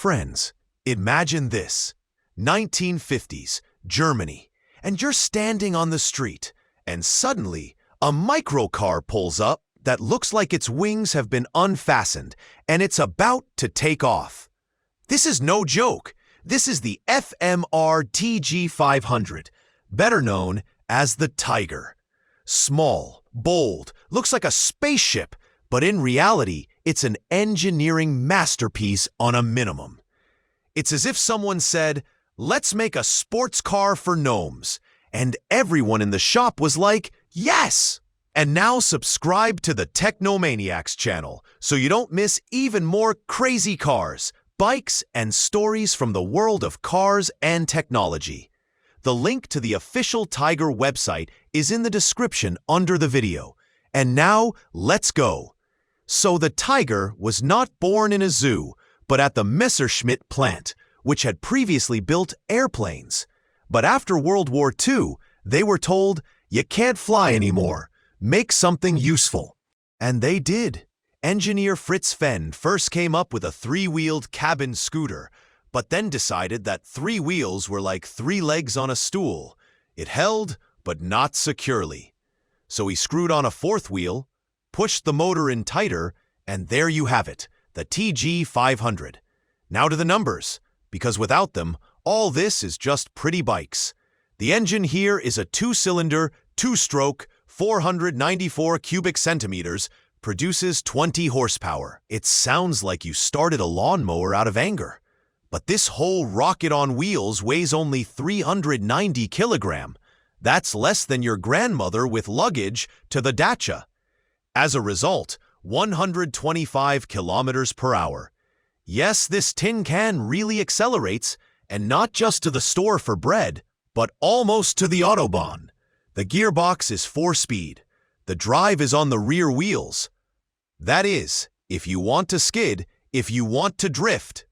Friends, imagine this. 1950s, Germany, and you're standing on the street, and suddenly a microcar pulls up that looks like its wings have been unfastened, and it's about to take off. This is no joke. This is the F.M.R. TG500, better known as the Tiger. Small, bold, looks like a spaceship, but in reality, it's an engineering masterpiece on a minimum. It's as if someone said, "Let's make a sports car for gnomes," and everyone in the shop was like, "Yes!" And now subscribe to the Technomaniacs channel so you don't miss even more crazy cars, bikes, and stories from the world of cars and technology. The link to the official Tiger website is in the description under the video. And now, let's go. So the Tiger was not born in a zoo, but at the Messerschmitt plant, which had previously built airplanes. But after World War II, they were told, "You can't fly anymore. Make something useful." And they did. Engineer Fritz Fenn first came up with a three-wheeled cabin scooter, but then decided that three wheels were like three legs on a stool. It held, but not securely. So he screwed on a fourth wheel, pushed the motor in tighter, and there you have it, the TG500. Now to the numbers, because without them, all this is just pretty bikes. The engine here is a two-cylinder, two-stroke, 494 cubic centimeters, produces 20 horsepower. It sounds like you started a lawnmower out of anger. But this whole rocket on wheels weighs only 390 kilograms. That's less than your grandmother with luggage to the dacha. As a result, 125 kilometers per hour. Yes, this tin can really accelerates, and not just to the store for bread, but almost to the Autobahn. The gearbox is 4-speed. The drive is on the rear wheels. That is, if you want to skid, if you want to drift.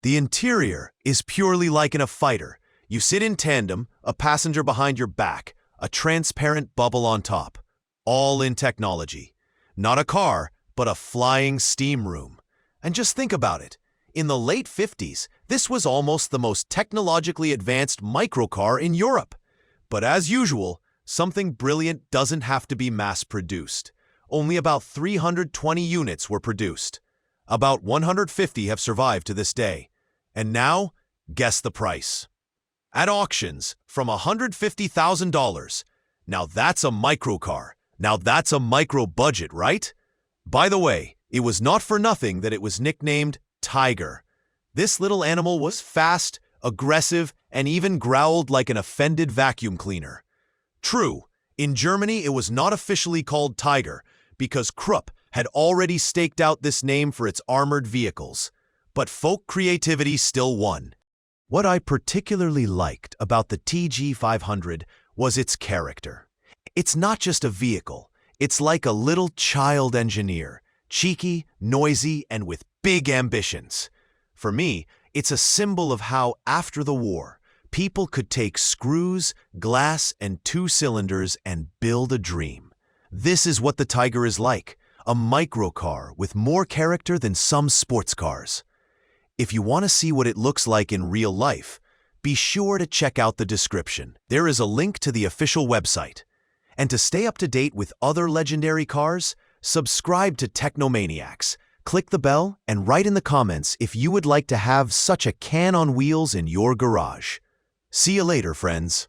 The interior is purely like in a fighter. You sit in tandem, a passenger behind your back, a transparent bubble on top. All in technology. Not a car, but a flying steam room. And just think about it. In the late 50s, this was almost the most technologically advanced microcar in Europe. But as usual, something brilliant doesn't have to be mass-produced. Only about 320 units were produced. About 150 have survived to this day. And now, guess the price. At auctions, from $150,000. Now that's a microcar. Now that's a micro-budget, right? By the way, it was not for nothing that it was nicknamed Tiger. This little animal was fast, aggressive, and even growled like an offended vacuum cleaner. True, in Germany it was not officially called Tiger because Krupp had already staked out this name for its armored vehicles. But folk creativity still won. What I particularly liked about the TG500 was its character. It's not just a vehicle. It's like a little child engineer, cheeky, noisy, and with big ambitions. For me, it's a symbol of how, after the war, people could take screws, glass, and two cylinders and build a dream. This is what the Tiger is like, a microcar with more character than some sports cars. If you want to see what it looks like in real life, be sure to check out the description. There is a link to the official website. And to stay up to date with other legendary cars, subscribe to Technomaniacs. Click the bell and write in the comments if you would like to have such a can on wheels in your garage. See you later, friends.